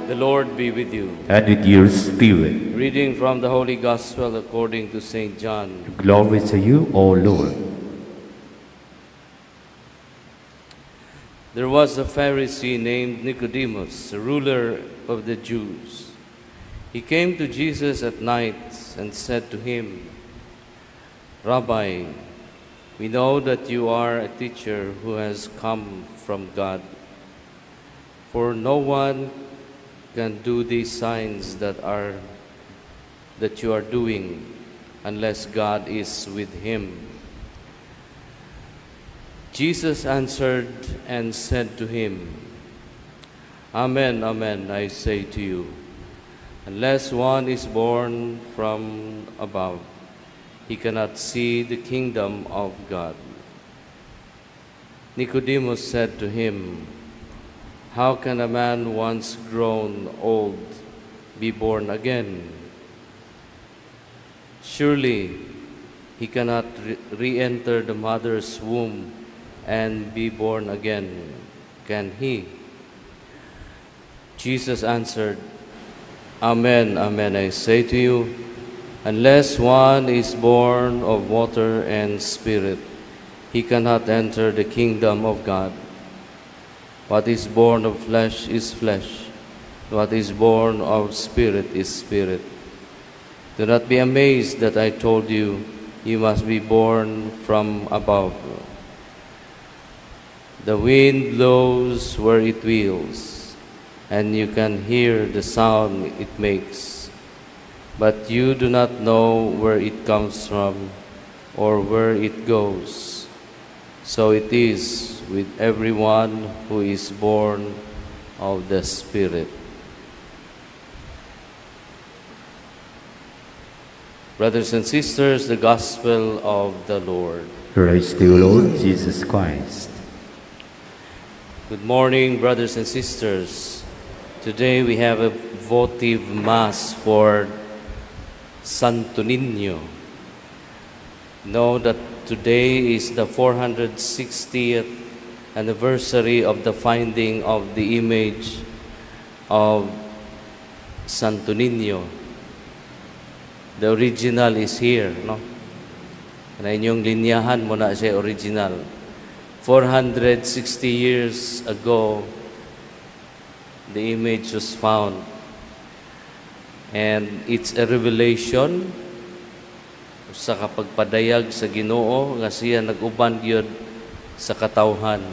The Lord be with you. and with your spirit. Reading from the Holy Gospel according to St. John. Glory to you, O Lord. There was a Pharisee named Nicodemus, a ruler of the Jews. He came to Jesus at night and said to him, Rabbi, we know that you are a teacher who has come from God. For no one can do these signs that you are doing unless God is with him. Jesus answered and said to him, Amen, amen, I say to you, unless one is born from above, he cannot see the kingdom of God. Nicodemus said to him, How can a man once grown old be born again? Surely he cannot re-enter the mother's womb and be born again, can he? Jesus answered, Amen, amen, I say to you, unless one is born of water and spirit, he cannot enter the kingdom of God. What is born of flesh is flesh. What is born of spirit is spirit. Do not be amazed that I told you, you must be born from above. The wind blows where it wills, and you can hear the sound it makes, but you do not know where it comes from or where it goes. So it is with everyone who is born of the Spirit. Brothers and sisters, the Gospel of the Lord. Praise to you, Lord Jesus Christ. Good morning, brothers and sisters. Today we have a votive Mass for Santo Niño. Know that today is the 460th anniversary of the finding of the image of Santo Niño. The original is here, no? Na inyong linyahan mo na siya original. 460 years ago, the image was found. And it's a revelation sa kapagpadayag sa Ginoo nga siya nag-uban gyud sa katawhan.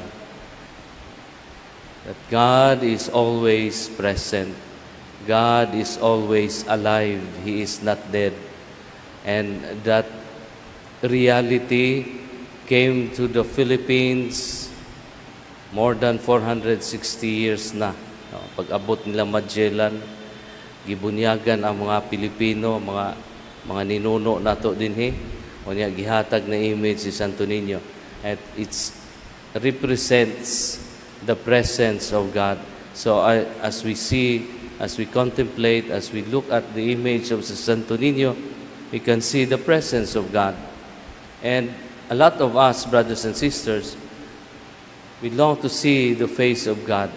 That God is always present. God is always alive. He is not dead. And that reality came to the Philippines more than 460 years na. Pag-abot nila Magellan, gibunyagan ang mga Pilipino, mga ninuno nato dinhi, unya gihatag na image si Santo Niño. And it represents the presence of God. So as we see, as we contemplate, as we look at the image of Santo Niño, we can see the presence of God. And a lot of us, brothers and sisters, we long to see the face of God.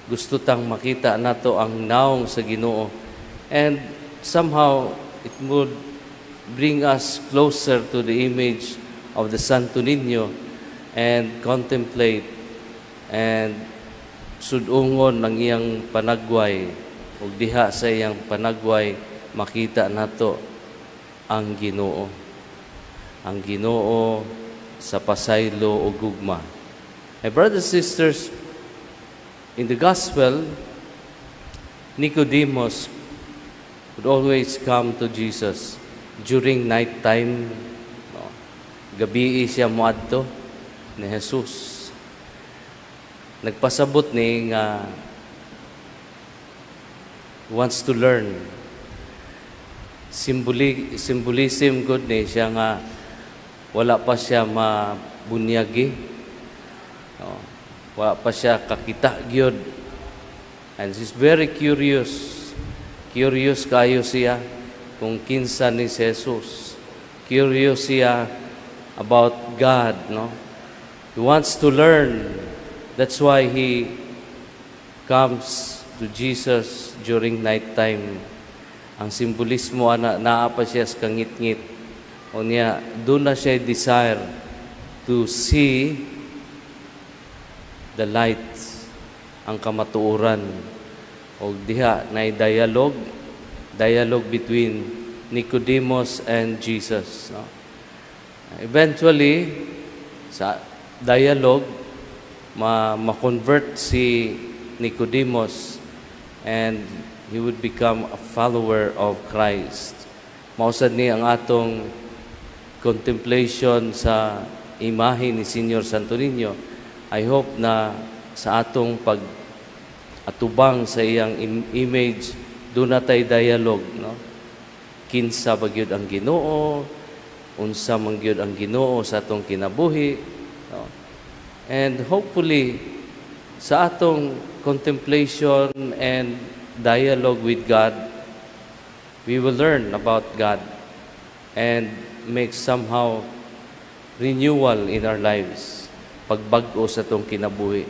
Gusto tang makita nato ang naong sa Ginoo. And somehow, it would bring us closer to the image of the Santo Niño and contemplate and sudungon ng iyang panagway ug diha sa iyang panagway makita nato ang Ginoo. Ang Ginoo sa pasaylo o gugma. My brothers and sisters, in the Gospel, Nicodemus would always come to Jesus during night time. Gabi siya moadto ni Jesus. Nagpasabot ni nga wants to learn. Symbolism good ni siya nga wala pa siya mabunyagi. Wala pa siya kakita gyud. And he's very curious. Curious kayo siya kung kinsa ni Jesus. Curious siya about God, no? He wants to learn. That's why he comes to Jesus during night time. Ang simbolismo naa pa siya sa kangit-ngit. O niya, doon na siya desire to see the light, ang kamatuoran. O diha na dialogue between Nicodemus and Jesus. No? Eventually, sa dialogue, ma-convert si Nicodemus and he would become a follower of Christ. Mausad ni ang atong contemplation sa imahe ni Senior Santo Niño. I hope na sa atong pag-atubang sa iyang image, doon na tayo dialogue. No? Kinsa ba gyud ang Ginoo? Unsa man gyud ang Ginoo sa atong kinabuhi? No? And hopefully, sa atong contemplation and dialogue with God, we will learn about God and make somehow renewal in our lives, pagbag-o sa atong kinabuhi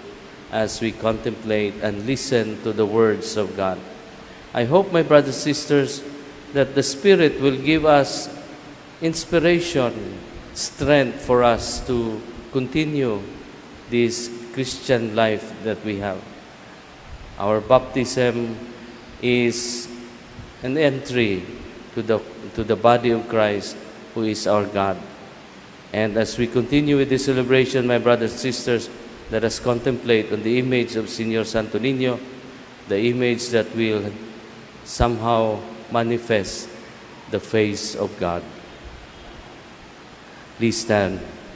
as we contemplate and listen to the words of God. I hope, my brothers and sisters, that the Spirit will give us inspiration, strength for us to continue this Christian life that we have. Our baptism is an entry to the body of Christ, who is our God. And as we continue with this celebration, my brothers and sisters, let us contemplate on the image of Senior Santo Niño, the image that will somehow manifest the face of God. Please stand.